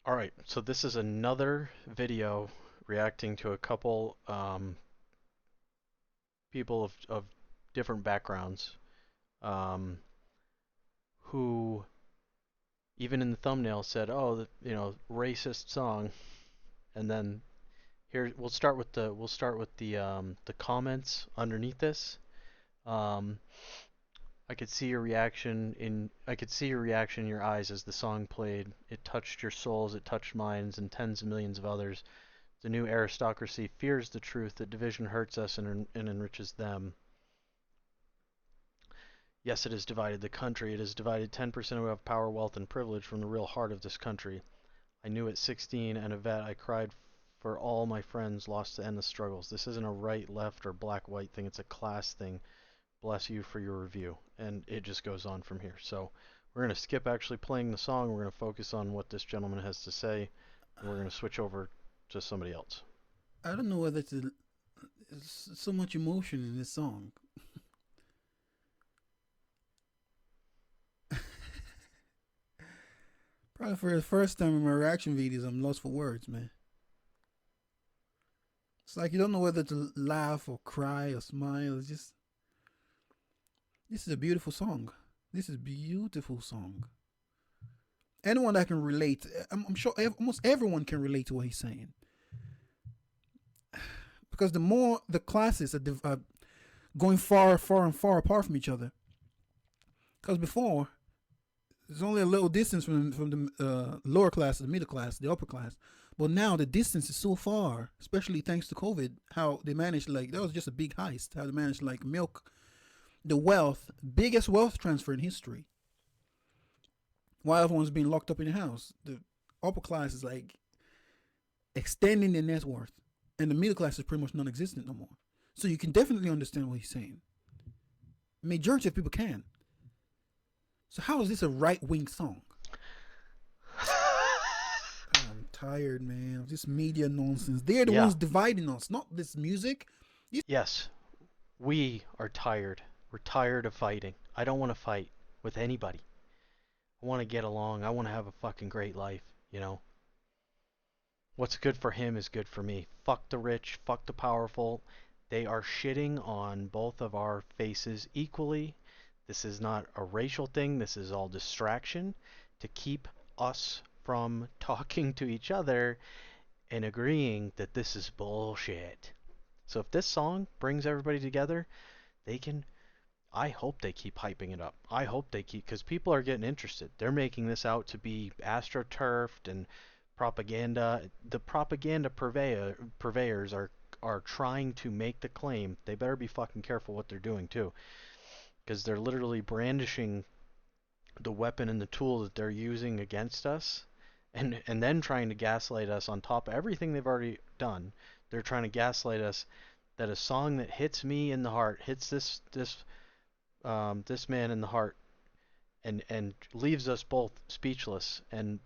All right, so this is another video reacting to a couple people of different backgrounds um, who, even in the thumbnail, said, "Oh, racist song." And then here we'll start with the comments underneath this. Um, I could see your reaction in your eyes as the song played. It touched your souls, it touched minds and tens of millions of others. The new aristocracy fears the truth that division hurts us and enriches them. Yes, it has divided the country. It has divided 10% who have power, wealth, and privilege from the real heart of this country. I knew at 16 and a vet I cried for all my friends lost to endless struggles. This isn't a right, left, or black, white thing. It's a class thing. Bless you for your review. And it just goes on from here. So we're going to skip actually playing the song. We're going to focus on what this gentleman has to say. And we're going to switch over to somebody else. I don't know whether to. There's so much emotion in this song. Probably for the first time in my reaction videos, I'm lost for words, man. It's like you don't know whether to laugh or cry or smile. It's just this is a beautiful song. This is a beautiful song. Anyone that can relate, I'm sure almost everyone can relate to what he's saying. Because the more the classes are going far and far apart from each other. Because before, there's only a little distance from the lower class to the middle class, the upper class. But now the distance is so far, especially thanks to COVID, how they managed, like, that was just a big heist, how they managed to, like, milk the wealth, biggest wealth transfer in history, while everyone's being locked up in the house. The upper class is, like, extending their net worth, and the middle class is pretty much non existent no more. So you can definitely understand what he's saying. Majority of people can. So how is this a right wing song? I'm tired, man, of this media nonsense. They're the Yeah, ones dividing us, not this music. yes, we are tired. We're tired of fighting. I don't want to fight with anybody. I want to get along. I want to have a fucking great life. What's good for him is good for me. Fuck the rich, fuck the powerful. They are shitting on both of our faces equally. This is not a racial thing. This is all distraction to keep us from talking to each other and agreeing that this is bullshit. So if this song brings everybody together, they can. I hope they keep hyping it up. I hope they keep, because people are getting interested. They're making this out to be astroturfed and propaganda. The propaganda purveyors are trying to make the claim. They better be fucking careful what they're doing too, because they're literally brandishing the weapon and the tool that they're using against us, and then trying to gaslight us on top of everything they've already done. They're trying to gaslight us that a song that hits me in the heart, hits this man in the heart, and leaves us both speechless. And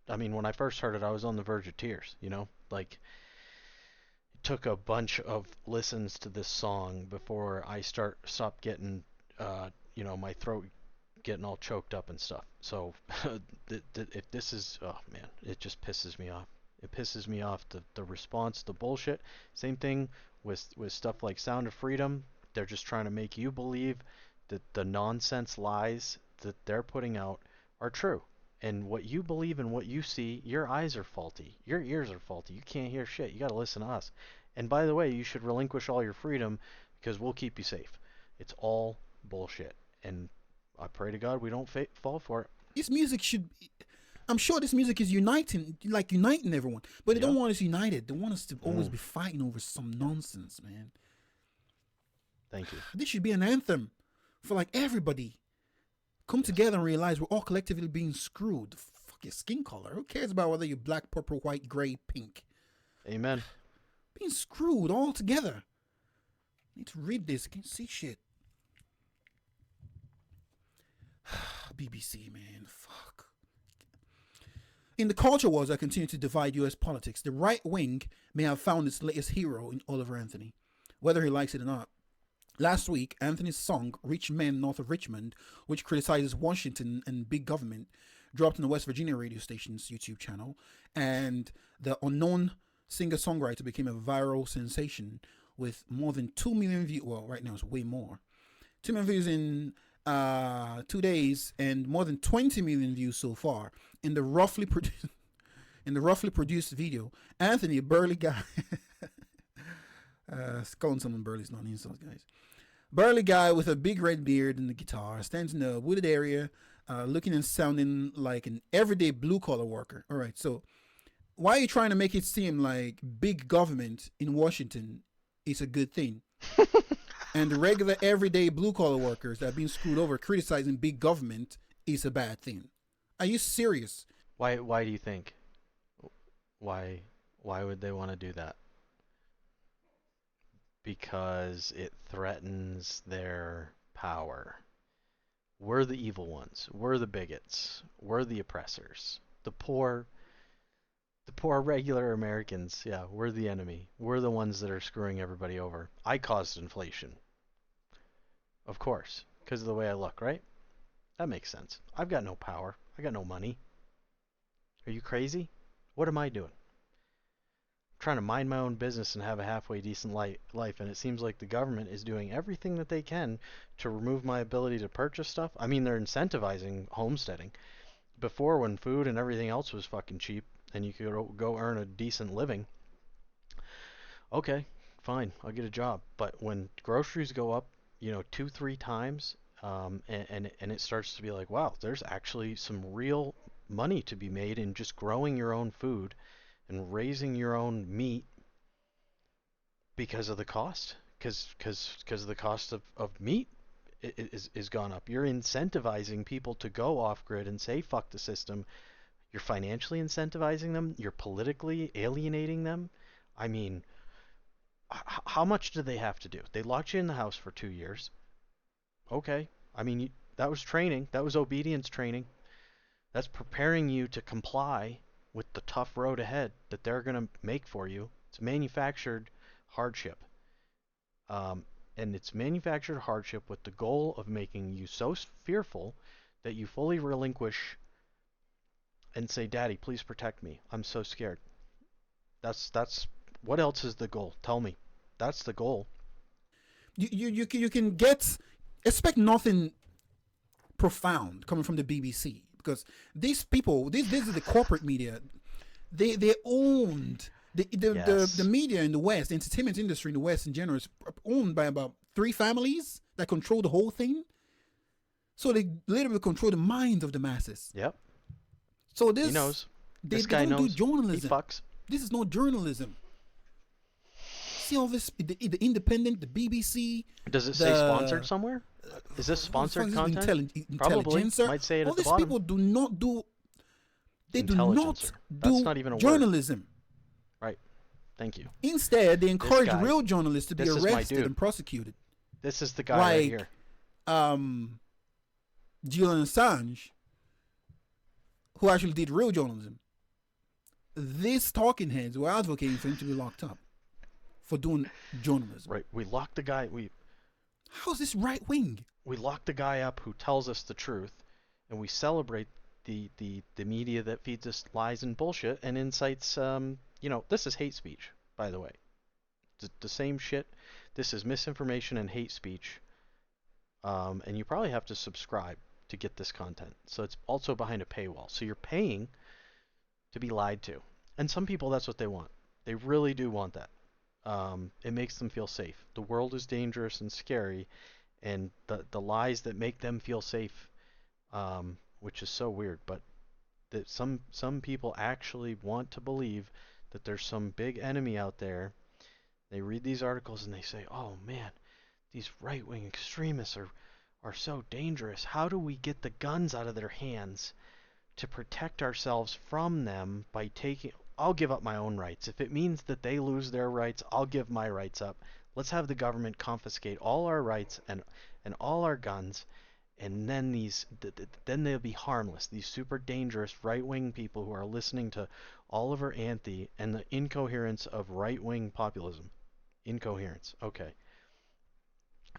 I mean, when I first heard it, I was on the verge of tears. Like, it took a bunch of listens to this song before I stopped getting, my throat getting all choked up and stuff. So if this is, oh man, it just pisses me off. It pisses me off, the response, the bullshit. Same thing with stuff like Sound of Freedom. They're just trying to make you believe that the nonsense lies that they're putting out are true. And what you believe and what you see, your eyes are faulty. Your ears are faulty. You can't hear shit. You got to listen to us. And by the way, you should relinquish all your freedom because we'll keep you safe. It's all bullshit. And I pray to God we don't fall for it. This music should. I'm sure this music is uniting everyone, but they don't Yeah. want us united. They want us to always Mm, be fighting over some nonsense, man. thank you. This should be an anthem for, like, everybody. Come Yes. together and realize we're all collectively being screwed. Fuck your skin color. Who cares about whether you're black, purple, white, gray, pink? Amen. Being screwed all together. I need to read this. I can't see shit. BBC, man. Fuck. In the culture wars that continue to divide US politics, the right wing may have found its latest hero in Oliver Anthony, whether he likes it or not. Last week, Anthony's song, Rich Men North of Richmond, which criticizes Washington and big government, dropped on the West Virginia radio station's YouTube channel, and the unknown singer songwriter became a viral sensation with more than 2 million views. Well, right now it's way more. 2 million views in 2 days, and more than 20 million views so far in the roughly produced video. Anthony, a burly guy, calling someone burly is not an insult, guys. Burly guy with a big red beard and a guitar stands in a wooded area, looking and sounding like an everyday blue collar worker. All right, so why are you trying to make it seem like big government in Washington is a good thing? And the regular everyday blue collar workers that are being screwed over criticizing big government is a bad thing. Are you serious? Why do you think? Why why would they want to do that? Because it threatens their power. We're the evil ones. We're the bigots. We're the oppressors. The poor regular Americans, yeah, we're the enemy. We're the ones that are screwing everybody over. I caused inflation. Of course, because of the way I look, right? That makes sense. I've got no power. I got no money. Are you crazy? What am I doing? I'm trying to mind my own business and have a halfway decent life, and it seems like the government is doing everything that they can to remove my ability to purchase stuff. I mean, they're incentivizing homesteading. Before, when food and everything else was fucking cheap and you could go earn a decent living, okay, fine, I'll get a job. But when groceries go up, two, three times, and it starts to be like, wow, there's actually some real money to be made in just growing your own food and raising your own meat because of the cost, because the cost of meat is gone up. You're incentivizing people to go off grid and say fuck the system. You're financially incentivizing them. You're politically alienating them. I mean, how much do they have to do? They locked you in the house for 2 years. Okay. I mean, that was training. That was obedience training. That's preparing you to comply with the tough road ahead that they're going to make for you. It's manufactured hardship. And it's manufactured hardship with the goal of making you so fearful that you fully relinquish and say, Daddy, please protect me. I'm so scared. That's what else is the goal? Tell me. That's the goal. You can get expect nothing profound coming from the BBC, because these people, this is the corporate media. They owned the Yes. media in the West, the entertainment industry in the West in general is owned by about three families that control the whole thing. So they literally control the minds of the masses. Yep. So He this knows. This they guy don't do knows. He journalism. fucks. This is not journalism. See all this, the Independent, the BBC, Does it say sponsored the somewhere? Is this what the fuck sponsored is content? Probably. intelligencer? Might say it All at the these bottom. people do not do. They do not Intelligencer. That's do not even a word. journalism. Right. Thank you. Instead, they This encourage guy. real journalists to be This is my arrested dude. and prosecuted, This is the guy right like here. um, Julian Assange, who actually did real journalism. These talking heads were advocating for him to be locked up for doing journalism. Right. We locked the guy. How's this right wing? We lock the guy up who tells us the truth, and we celebrate the media that feeds us lies and bullshit and incites. This is hate speech, by the way. The same shit. This is misinformation and hate speech. And you probably have to subscribe to get this content. So it's also behind a paywall. So you're paying to be lied to. And some people, that's what they want. They really do want that. It makes them feel safe. The world is dangerous and scary, and the lies that make them feel safe, which is so weird, but that some people actually want to believe that there's some big enemy out there. They read these articles and they say, "Oh man, these right-wing extremists are so dangerous. How do we get the guns out of their hands to protect ourselves from them by taking I'll give up my own rights. If it means that they lose their rights, I'll give my rights up. Let's have the government confiscate all our rights and all our guns, and then then they'll be harmless. These super dangerous right-wing people who are listening to Oliver Anthony and the incoherence of right-wing populism. Incoherence. Okay.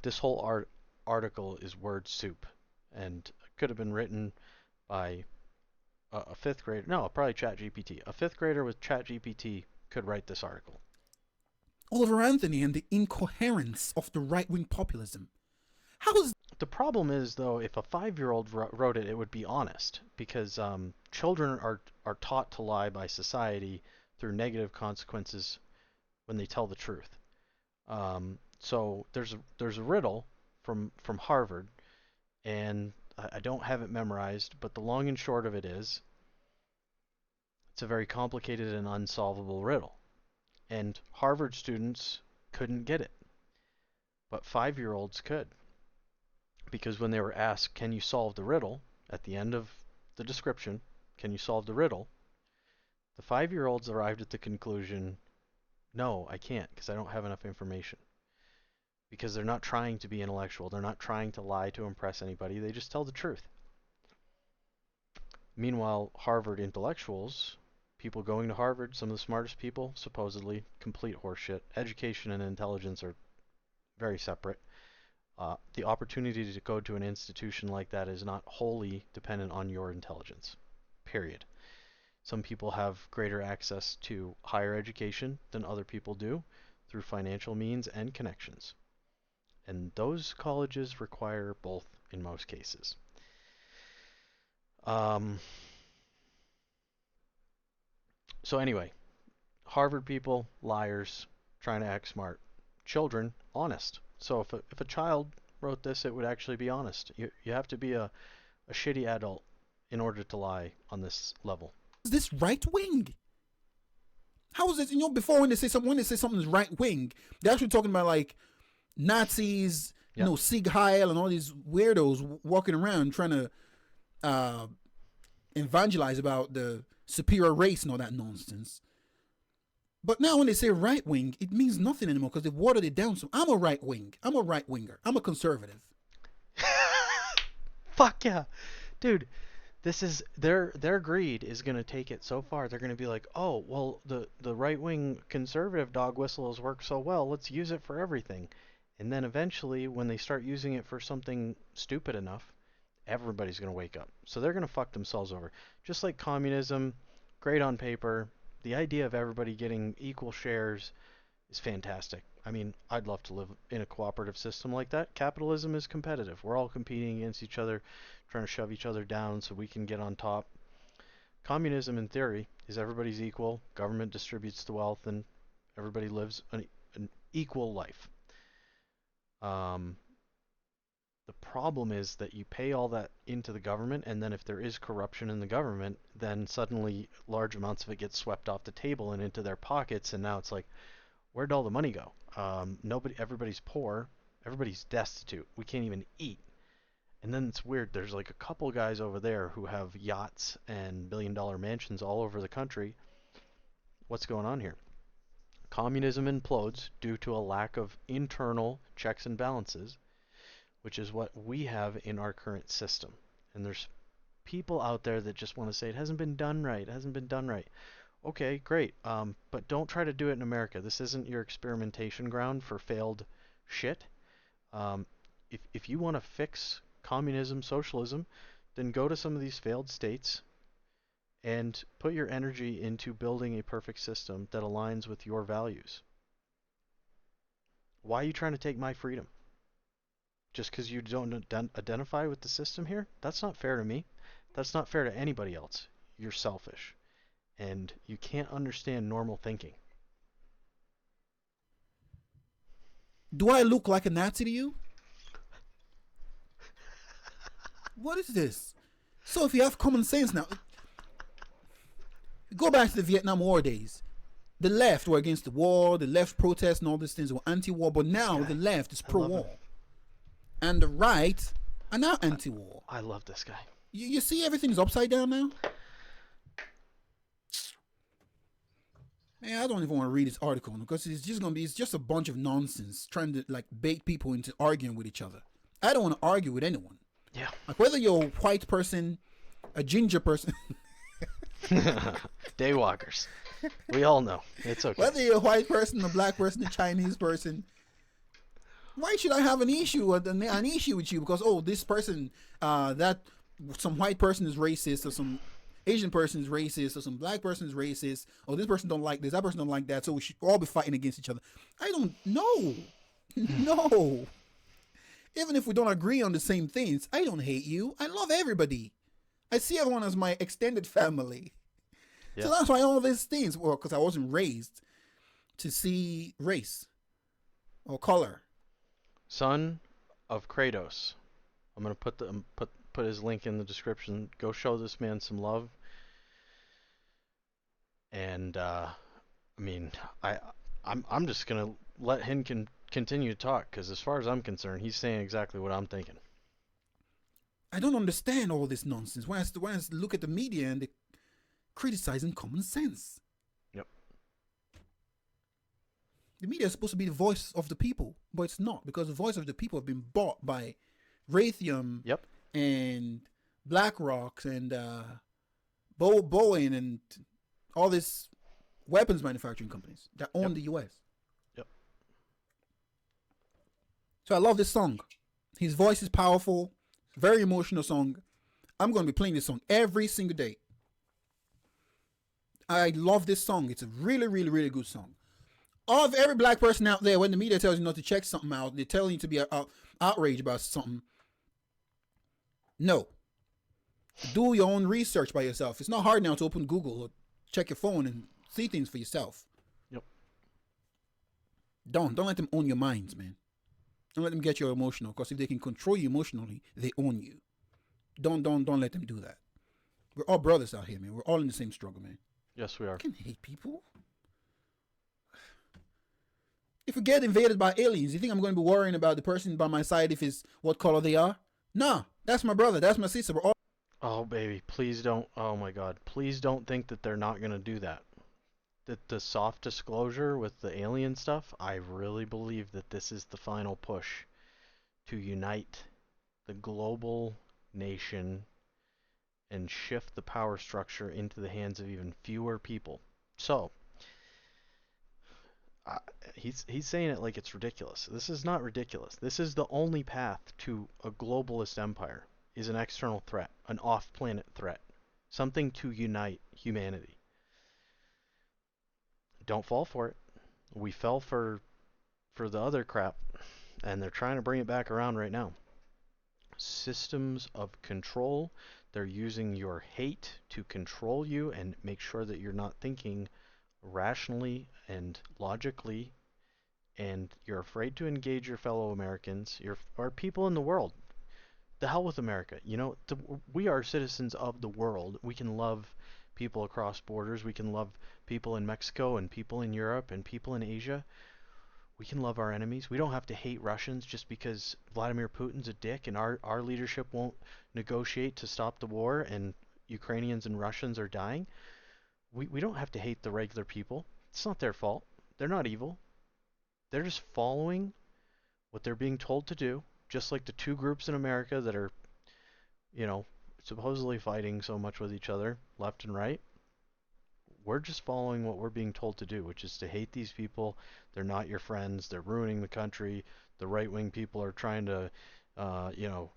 This whole article is word soup and could have been written by a fifth grader, no, probably ChatGPT. A fifth grader with ChatGPT could write this article. Oliver Anthony and the incoherence of the right wing populism. How is The problem is, though, if a 5-year-old wrote it, it would be honest, because children are taught to lie by society through negative consequences when they tell the truth. So there's a riddle from Harvard, and I don't have it memorized, but the long and short of it is, it's a very complicated and unsolvable riddle, and Harvard students couldn't get it, but 5-year-olds could. Because when they were asked, can you solve the riddle, at the end of the description, can you solve the riddle, the 5-year-olds arrived at the conclusion, no, I can't, because I don't have enough information. Because they're not trying to be intellectual, they're not trying to lie to impress anybody, they just tell the truth. Meanwhile, Harvard intellectuals, people going to Harvard, some of the smartest people, supposedly, complete horseshit. Education and intelligence are very separate. The opportunity to go to an institution like that is not wholly dependent on your intelligence, period. Some people have greater access to higher education than other people do through financial means and connections. And those colleges require both in most cases. So anyway, Harvard people, liars, trying to act smart. Children, honest. So if a child wrote this, it would actually be honest. You have to be a shitty adult in order to lie on this level. this right wing? How is it? Before when they say something's right wing, they're actually talking about like Nazis, Yep. Sieg Heil, and all these weirdos walking around trying to evangelize about the superior race and all that nonsense. But now when they say right wing, it means nothing anymore because they've watered it down. So I'm a right wing. I'm a right winger. I'm a conservative. Fuck yeah. Dude, this is their greed is going to take it so far. They're going to be like, "Oh, well, the right-wing conservative dog whistle has worked so well. Let's use it for everything." And then eventually when they start using it for something stupid enough, everybody's going to wake up. So they're going to fuck themselves over. Just like communism, great on paper, the idea of everybody getting equal shares is fantastic. I mean, I'd love to live in a cooperative system like that. Capitalism is competitive. We're all competing against each other, trying to shove each other down so we can get on top. Communism, in theory, is everybody's equal. Government distributes the wealth, and everybody lives an equal life. The problem is that you pay all that into the government, and then if there is corruption in the government, then suddenly large amounts of it get swept off the table and into their pockets, and now it's like, where'd all the money go? Everybody's poor, everybody's destitute. We can't even eat. And then it's weird. There's like a couple guys over there who have yachts and billion-dollar mansions all over the country. What's going on here? Communism implodes due to a lack of internal checks and balances, which is what we have in our current system. And there's people out there that just want to say it hasn't been done right, it hasn't been done right. Okay, great, but don't try to do it in America. This isn't your experimentation ground for failed shit. If you want to fix communism, socialism, then go to some of these failed states and put your energy into building a perfect system that aligns with your values. Why are you trying to take my freedom? Just because you don't identify with the system here? That's not fair to me. That's not fair to anybody else. You're selfish. And you can't understand normal thinking. Do I look like a Nazi to you? What is this? So if you have common sense now, go back to the Vietnam War days. The left were against the war, the left protests and all these things were anti-war, but now the left is pro-war. And the right are now anti-war. I love this guy. You see everything's upside down now? Man, I don't even want to read this article because it's just a bunch of nonsense trying to like bait people into arguing with each other. I don't want to argue with anyone. Yeah. Like whether you're a white person, a ginger person, Daywalkers. We all know. It's okay. whether you're a white person, a black person, a Chinese person, why should I have an issue with you? Because this person, that some white person is racist or some Asian person is racist, or some black person is racist, or this person don't like this, that person don't like that, so we should all be fighting against each other. I don't know. No. Even if we don't agree on the same things, I don't hate you. I love everybody. I see everyone as my extended family. So Yeah. that's why all these things, well, because I wasn't raised to see race or color. Son of Kratos. I'm gonna put his link in the description. Go show this man some love. And I mean, I I'm just gonna let him continue to talk because as far as I'm concerned, he's saying exactly what I'm thinking. I don't understand all this nonsense. When I look at the media and they criticizing common sense. Yep. The media is supposed to be the voice of the people, but it's not, because the voice of the people have been bought by Raytheon Yep. and BlackRock and Boeing and all these weapons manufacturing companies that own Yep. the U.S. Yep. So I love this song. His voice is powerful. Very emotional song. I'm going to be playing this song every single day. I love this song. It's a really, really, really good song. Of every black person out there, when the media tells you not to check something out, they're telling you to be outraged about something. No. Do your own research by yourself. It's not hard now to open Google or check your phone and see things for yourself. Yep. Don't let them own your minds, man. Don't let them get you emotional, because if they can control you emotionally, they own you. Don't let them do that. We're all brothers out here, man. We're all in the same struggle, man. Yes, we are. I can hate people. If we get invaded by aliens, you think I'm going to be worrying about the person by my side if it's what color they are? No, that's my brother. That's my sister. We're all. Oh, baby, please don't. Oh my God, please don't think that they're not gonna do that. That the soft disclosure with the alien stuff, I really believe that this is the final push to unite the global nation and shift the power structure into the hands of even fewer people. So, uh, he's saying it like it's ridiculous. This is not ridiculous. This is the only path to a globalist empire is an external threat, an off-planet threat, something to unite humanity. Don't fall for it. We fell for the other crap, and they're trying to bring it back around right now. Systems of control. They're using your hate to control you and make sure that you're not thinking rationally and logically, and you're afraid to engage your fellow Americans, or people in the world. The hell with America. You know, we are citizens of the world. We can love people across borders. We can love people in Mexico and people in Europe and people in Asia. We can love our enemies. We don't have to hate Russians just because Vladimir Putin's a dick and our leadership won't negotiate to stop the war and Ukrainians and Russians are dying. We don't have to hate the regular people. It's not their fault. They're not evil. They're just following what they're being told to do, just like the two groups in America that are, you know, supposedly fighting so much with each other, left and right. We're just following what we're being told to do, which is to hate these people. They're not your friends. They're ruining the country. The right-wing people are trying to, you know,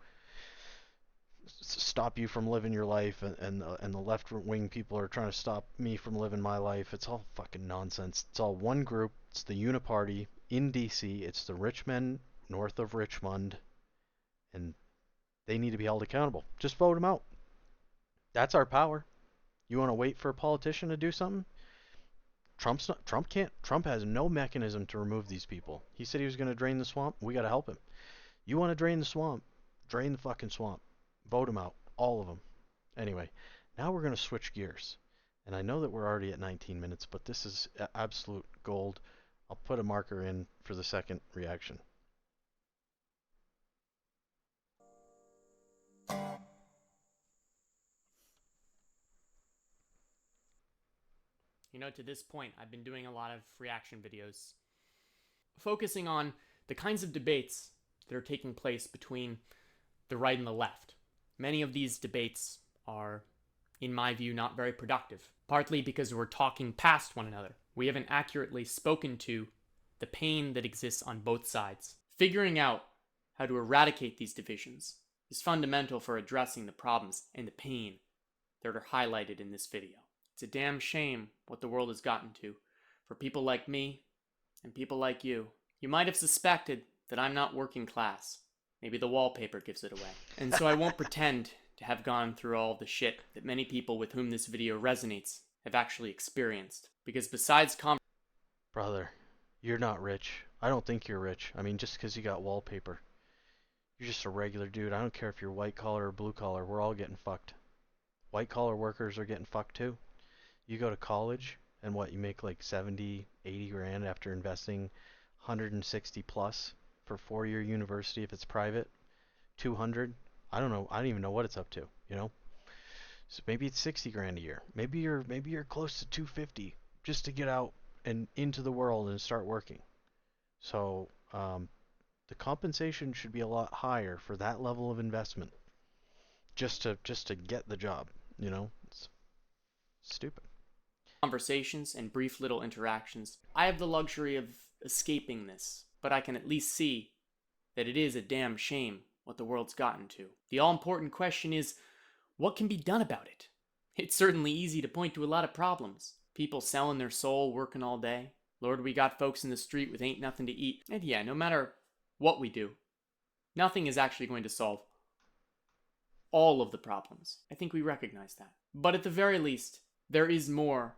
stop you from living your life, and the left-wing people are trying to stop me from living my life. It's all fucking nonsense. It's all one group. It's the Uniparty in D.C. It's the rich men north of Richmond, and they need to be held accountable. Just vote them out. That's our power. You want to wait for a politician to do something? Trump has no mechanism to remove these people. He said he was going to drain the swamp. We got to help him. You want to drain the swamp? Drain the fucking swamp. Vote them out. All of them. Anyway, now we're going to switch gears. And I know that we're already at 19 minutes, but this is absolute gold. I'll put a marker in for the second reaction. You know, to this point, I've been doing a lot of reaction videos focusing on the kinds of debates that are taking place between the right and the left. Many of these debates are, in my view, not very productive, partly because we're talking past one another. We haven't accurately spoken to the pain that exists on both sides. Figuring out how to eradicate these divisions is fundamental for addressing the problems and the pain that are highlighted in this video. It's a damn shame what the world has gotten to for people like me and people like you. You might have suspected that I'm not working class. Maybe the wallpaper gives it away. And so I won't pretend to have gone through all the shit that many people with whom this video resonates have actually experienced. Because besides Brother, you're not rich. I don't think you're rich. I mean, just because you got wallpaper. You're just a regular dude. I don't care if you're white collar or blue collar. We're all getting fucked. White collar workers are getting fucked too. You go to college and what, you make like 70, 80 grand after investing 160 plus for 4-year university if it's private, 200. I don't know. I don't even know what it's up to, you know? So maybe it's 60 grand a year. Maybe you're close to 250 just to get out and into the world and start working. So, the compensation should be a lot higher for that level of investment just to get the job, you know? It's stupid. conversations and brief little interactions, I have the luxury of escaping this, but I can at least see that it is a damn shame what the world's gotten to. The all-important question is, what can be done about it? It's certainly easy to point to a lot of problems. People selling their soul, working all day. Lord, we got folks in the street with ain't nothing to eat. And yeah, no matter what we do, nothing is actually going to solve all of the problems. I think we recognize that. But at the very least, there is more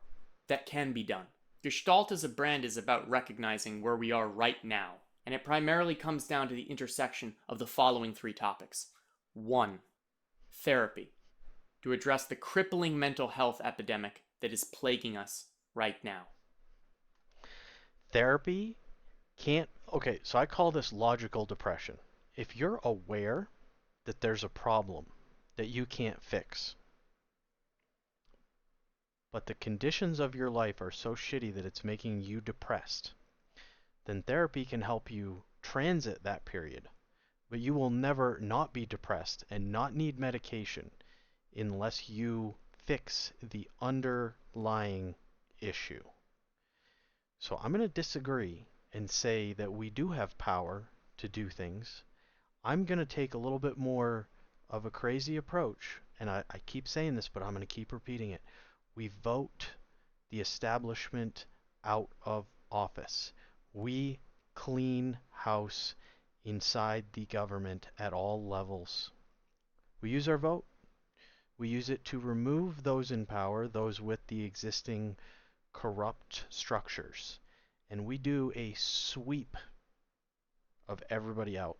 that can be done. Gestalt as a brand is about recognizing where we are right now, and it primarily comes down to the intersection of the following 3 topics. 1. Therapy, to address the crippling mental health epidemic that is plaguing us right now. Therapy can't. Okay, so I call this logical depression. If you're aware that there's a problem that you can't fix, but the conditions of your life are so shitty that it's making you depressed, then therapy can help you transit that period. But you will never not be depressed and not need medication unless you fix the underlying issue. So I'm going to disagree and say that we do have power to do things. I'm going to take a little bit more of a crazy approach, and I keep saying this, but I'm going to keep repeating it. We vote the establishment out of office. We clean house inside the government at all levels. We use our vote. We use it to remove those in power, those with the existing corrupt structures. And we do a sweep of everybody out.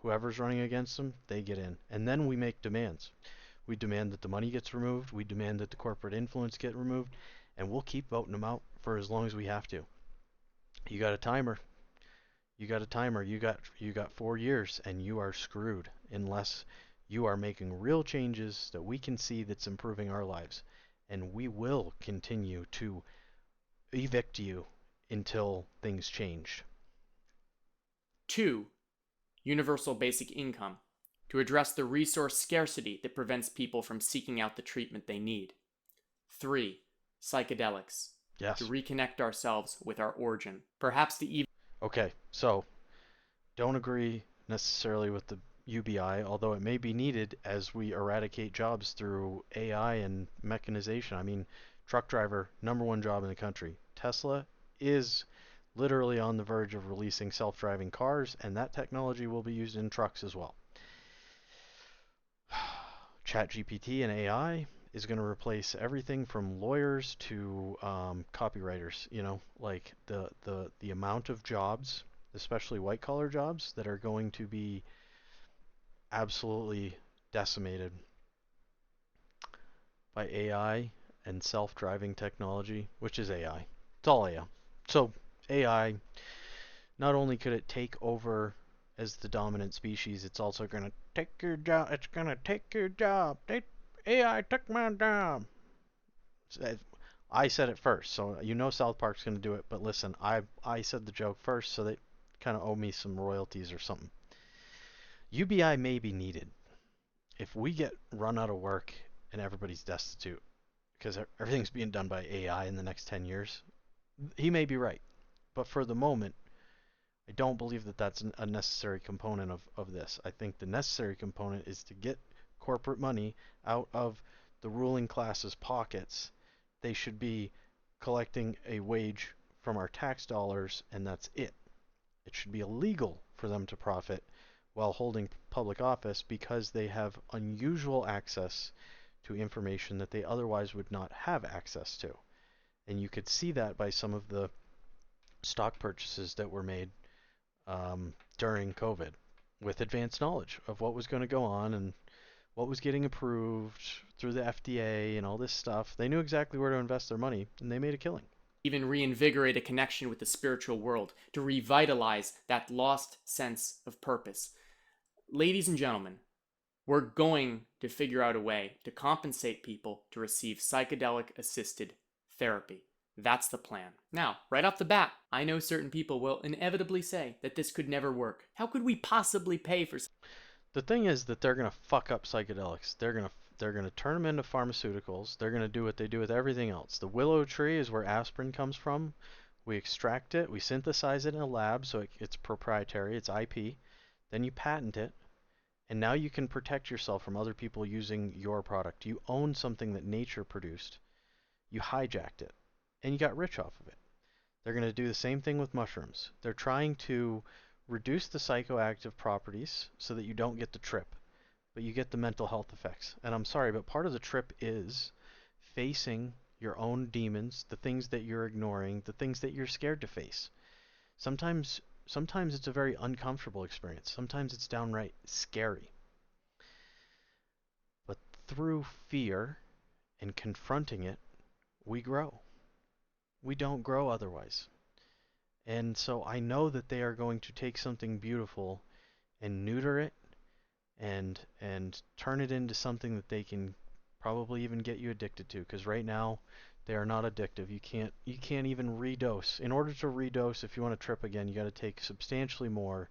Whoever's running against them, they get in. And then we make demands. We demand that the money gets removed. We demand that the corporate influence get removed. And we'll keep voting them out for as long as we have to. You got a timer. You got a timer. You got 4 years, and you are screwed unless you are making real changes that we can see that's improving our lives. And we will continue to evict you until things change. 2. Universal basic income, to address the resource scarcity that prevents people from seeking out the treatment they need. 3. Psychedelics, Yes. to reconnect ourselves with our origin. Perhaps the even Okay, so don't agree necessarily with the UBI, although it may be needed as we eradicate jobs through AI and mechanization. I mean, truck driver, #1 job in the country. Tesla is literally on the verge of releasing self-driving cars, and that technology will be used in trucks as well. ChatGPT and AI is going to replace everything from lawyers to copywriters. You know, like the amount of jobs, especially white-collar jobs, that are going to be absolutely decimated by AI and self-driving technology, which is AI. It's all AI. So AI, not only could it take over as the dominant species, it's also going to take your job. It's going to take your job. AI took my job. I said it first, so you know South Park's going to do it. But listen, I said the joke first, so they kind of owe me some royalties or something. UBI may be needed if we get run out of work and everybody's destitute because everything's being done by AI in the next 10 years. He may be right, but for the moment, I don't believe that that's a necessary component of this. I think the necessary component is to get corporate money out of the ruling class's pockets. They should be collecting a wage from our tax dollars, and that's it. It should be illegal for them to profit while holding public office because they have unusual access to information that they otherwise would not have access to. And you could see that by some of the stock purchases that were made during COVID with advanced knowledge of what was going to go on and what was getting approved through the FDA and all this stuff. They knew exactly where to invest their money, and they made a killing. Even reinvigorate a connection with the spiritual world, to revitalize that lost sense of purpose. Ladies and gentlemen, we're going to figure out a way to compensate people to receive psychedelic-assisted therapy. That's the plan. Now, right off the bat, I know certain people will inevitably say that this could never work. How could we possibly pay for... The thing is that they're going to fuck up psychedelics. They're going to turn them into pharmaceuticals. They're going to do what they do with everything else. The willow tree is where aspirin comes from. We extract it, we synthesize it in a lab, so it's proprietary, it's IP. Then you patent it, and now you can protect yourself from other people using your product. You own something that nature produced. You hijacked it, and you got rich off of it. They're going to do the same thing with mushrooms. They're trying to reduce the psychoactive properties so that you don't get the trip, but you get the mental health effects. And I'm sorry, but part of the trip is facing your own demons, the things that you're ignoring, the things that you're scared to face. Sometimes it's a very uncomfortable experience. Sometimes it's downright scary. But through fear and confronting it, we grow. We don't grow otherwise. And so I know that they are going to take something beautiful and neuter it and turn it into something that they can probably even get you addicted to, because right now they are not addictive. You can't even redose. In order to redose, if you want to trip again, you got to take substantially more,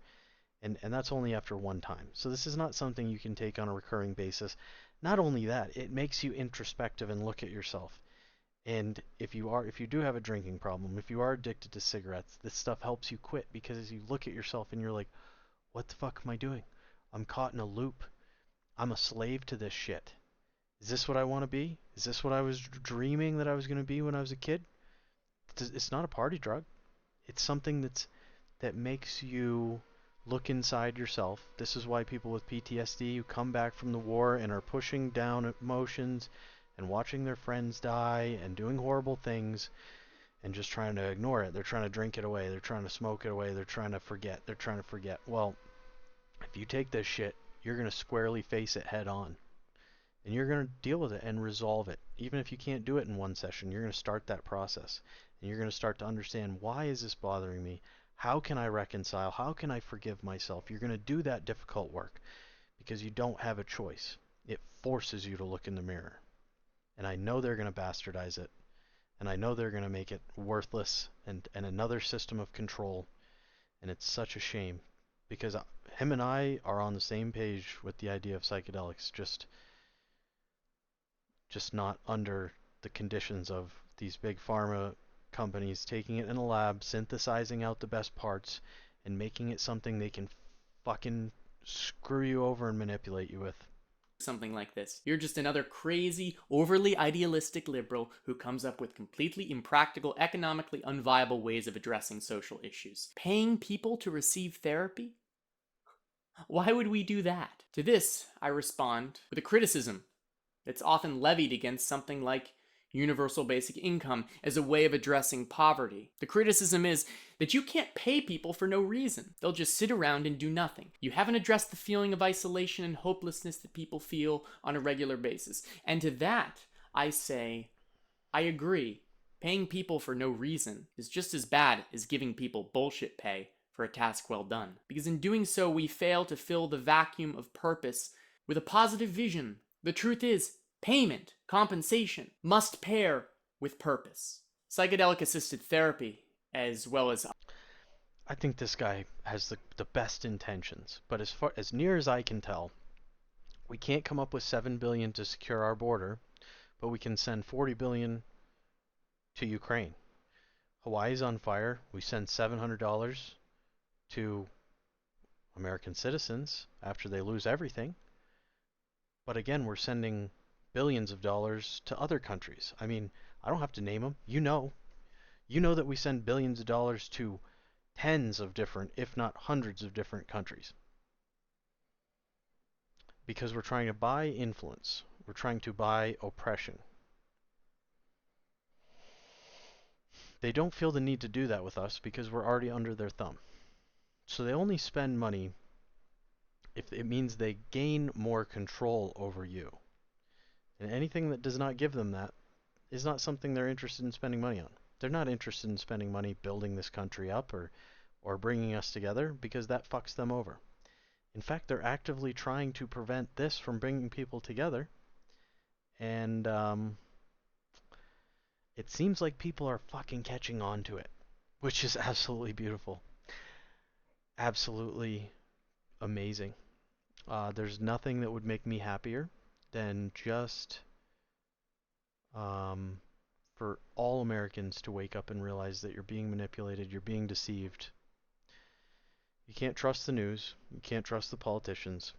and that's only after one time. So this is not something you can take on a recurring basis. Not only that, it makes you introspective and look at yourself. And if you do have a drinking problem, if you are addicted to cigarettes, this stuff helps you quit, because as you look at yourself and you're like, what the fuck am I doing? I'm caught in a loop. I'm a slave to this shit. Is this what I want to be? Is this what I was dreaming that I was going to be when I was a kid? It's not a party drug. It's something that makes you look inside yourself. This is why people with PTSD who come back from the war and are pushing down emotions and watching their friends die and doing horrible things and just trying to ignore it. They're trying to drink it away. They're trying to smoke it away. They're trying to forget. Well, if you take this shit, you're going to squarely face it head on. And you're going to deal with it and resolve it. Even if you can't do it in one session, you're going to start that process. And you're going to start to understand, why is this bothering me? How can I reconcile? How can I forgive myself? You're going to do that difficult work because you don't have a choice. It forces you to look in the mirror. And I know they're going to bastardize it. And I know they're going to make it worthless and another system of control. And it's such a shame, because him and I are on the same page with the idea of psychedelics, just not under the conditions of these big pharma companies taking it in a lab, synthesizing out the best parts, and making it something they can fucking screw you over and manipulate you with. Something like this. You're just another crazy, overly idealistic liberal who comes up with completely impractical, economically unviable ways of addressing social issues. Paying people to receive therapy? Why would we do that? To this, I respond with a criticism that's often levied against something like universal basic income as a way of addressing poverty. The criticism is that you can't pay people for no reason. They'll just sit around and do nothing. You haven't addressed the feeling of isolation and hopelessness that people feel on a regular basis. And to that, I say, I agree. Paying people for no reason is just as bad as giving people bullshit pay for a task well done. Because in doing so, we fail to fill the vacuum of purpose with a positive vision. The truth is, payment, compensation, must pair with purpose. Psychedelic-assisted therapy, as well as... I think this guy has the best intentions, but as near as I can tell, we can't come up with $7 billion to secure our border, but we can send $40 billion to Ukraine. Hawaii's on fire. We send $700 to American citizens after they lose everything. But again, we're sending billions of dollars to other countries. I mean, I don't have to name them. You know that we send billions of dollars to tens of different, if not hundreds of different countries. Because we're trying to buy influence. We're trying to buy oppression. They don't feel the need to do that with us because we're already under their thumb. So they only spend money if it means they gain more control over you. And anything that does not give them that is not something they're interested in spending money on. They're not interested in spending money building this country up or bringing us together because that fucks them over. In fact, they're actively trying to prevent this from bringing people together. And it seems like people are fucking catching on to it, which is absolutely beautiful. Absolutely amazing. There's nothing that would make me happier than just for all Americans to wake up and realize that you're being manipulated, you're being deceived. You can't trust the news, you can't trust the politicians.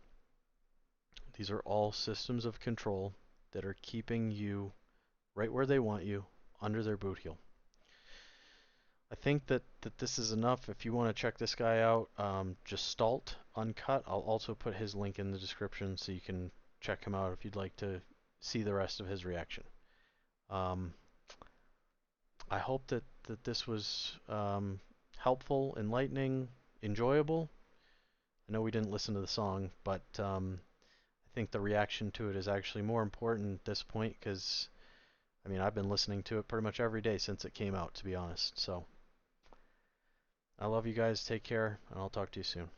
These are all systems of control that are keeping you right where they want you, under their boot heel. I think that this is enough. If you want to check this guy out, Gestalt Uncut, I'll also put his link in the description so you can check him out if you'd like to see the rest of his reaction. I hope that this was helpful, enlightening, enjoyable. I know we didn't listen to the song, but I think the reaction to it is actually more important at this point because, I mean, I've been listening to it pretty much every day since it came out, to be honest. So, I love you guys. Take care, and I'll talk to you soon.